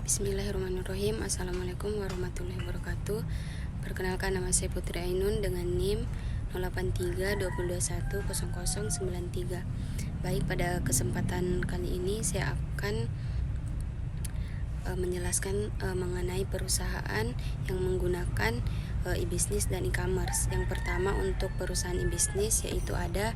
Bismillahirrahmanirrahim. Assalamualaikum warahmatullahi wabarakatuh. Perkenalkan, nama saya Putri Ainun dengan NIM 0832210093. Baik, pada kesempatan kali ini saya akan menjelaskan mengenai perusahaan yang menggunakan e-bisnis dan e-commerce. Yang pertama, untuk perusahaan e-bisnis yaitu ada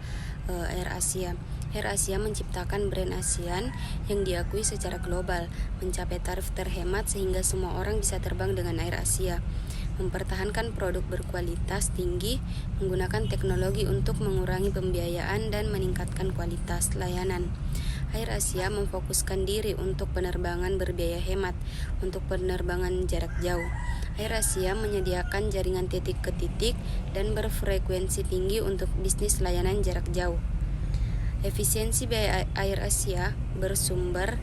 AirAsia. AirAsia menciptakan brand ASEAN yang diakui secara global, mencapai tarif terhemat sehingga semua orang bisa terbang dengan AirAsia. Mempertahankan produk berkualitas tinggi, menggunakan teknologi untuk mengurangi pembiayaan dan meningkatkan kualitas layanan. AirAsia memfokuskan diri untuk penerbangan berbiaya hemat untuk penerbangan jarak jauh. AirAsia menyediakan jaringan titik ke titik dan berfrekuensi tinggi untuk bisnis layanan jarak jauh. Efisiensi biaya AirAsia bersumber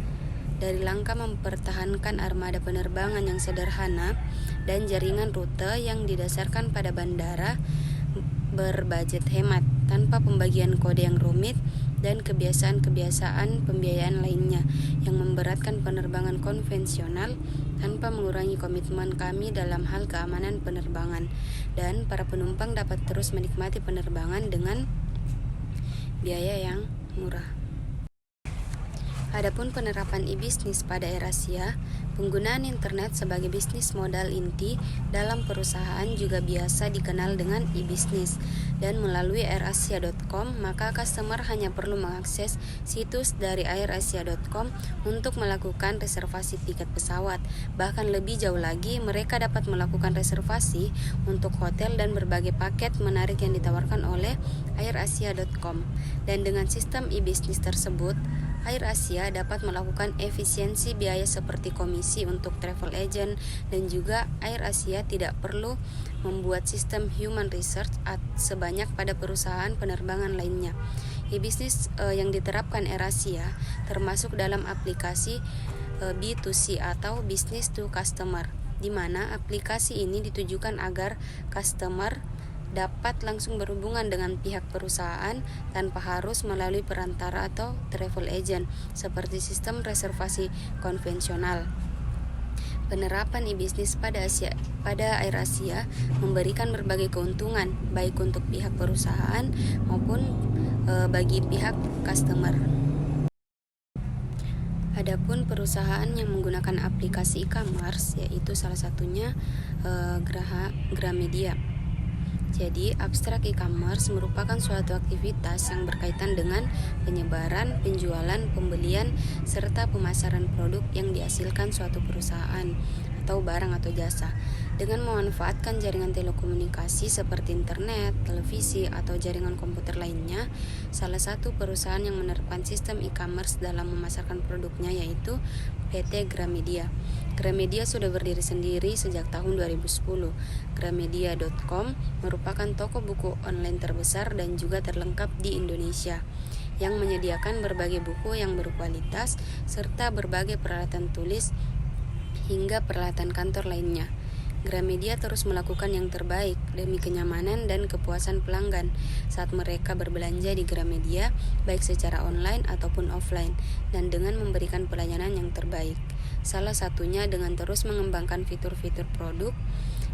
dari langkah mempertahankan armada penerbangan yang sederhana dan jaringan rute yang didasarkan pada bandara berbudget hemat tanpa pembagian kode yang rumit dan kebiasaan-kebiasaan pembiayaan lainnya yang memberatkan penerbangan konvensional tanpa mengurangi komitmen kami dalam hal keamanan penerbangan, dan para penumpang dapat terus menikmati penerbangan dengan biaya yang murah. Adapun penerapan e-bisnis pada AirAsia, penggunaan internet sebagai bisnis modal inti dalam perusahaan juga biasa dikenal dengan e-bisnis, dan melalui airasia.com maka customer hanya perlu mengakses situs dari airasia.com untuk melakukan reservasi tiket pesawat. Bahkan lebih jauh lagi, mereka dapat melakukan reservasi untuk hotel dan berbagai paket menarik yang ditawarkan oleh airasia.com. Dan dengan sistem e-bisnis tersebut, AirAsia dapat melakukan efisiensi biaya seperti komisi untuk travel agent, dan juga AirAsia tidak perlu membuat sistem human research sebanyak pada perusahaan penerbangan lainnya. E-bisnis yang diterapkan AirAsia termasuk dalam aplikasi B2C atau business to customer, di mana aplikasi ini ditujukan agar customer dapat langsung berhubungan dengan pihak perusahaan tanpa harus melalui perantara atau travel agent seperti sistem reservasi konvensional. Penerapan e-bisnis pada AirAsia memberikan berbagai keuntungan baik untuk pihak perusahaan maupun bagi pihak customer. Adapun perusahaan yang menggunakan aplikasi e-commerce yaitu salah satunya Gramedia. Jadi, abstrak e-commerce merupakan suatu aktivitas yang berkaitan dengan penyebaran, penjualan, pembelian, serta pemasaran produk yang dihasilkan suatu perusahaan atau barang atau jasa dengan memanfaatkan jaringan telekomunikasi seperti internet, televisi, atau jaringan komputer lainnya. Salah satu perusahaan yang menerapkan sistem e-commerce dalam memasarkan produknya yaitu PT Gramedia. Gramedia sudah berdiri sendiri sejak tahun 2010. Gramedia.com merupakan toko buku online terbesar dan juga terlengkap di Indonesia yang menyediakan berbagai buku yang berkualitas serta berbagai peralatan tulis hingga peralatan kantor lainnya. Gramedia terus melakukan yang terbaik demi kenyamanan dan kepuasan pelanggan saat mereka berbelanja di Gramedia, baik secara online ataupun offline, dan dengan memberikan pelayanan yang terbaik. Salah satunya dengan terus mengembangkan fitur-fitur produk.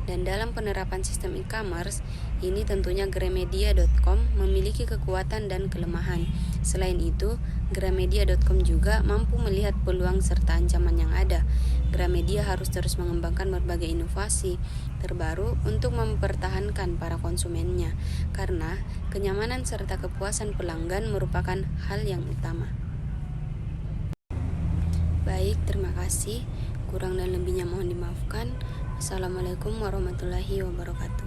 Dan dalam penerapan sistem e-commerce ini tentunya Gramedia.com memiliki kekuatan dan kelemahan. Selain itu, Gramedia.com juga mampu melihat peluang serta ancaman yang ada. Gramedia harus terus mengembangkan berbagai inovasi terbaru untuk mempertahankan para konsumennya, karena kenyamanan serta kepuasan pelanggan merupakan hal yang utama. Baik, terima kasih. Kurang dan lebihnya mohon dimaafkan. Assalamualaikum warahmatullahi wabarakatuh.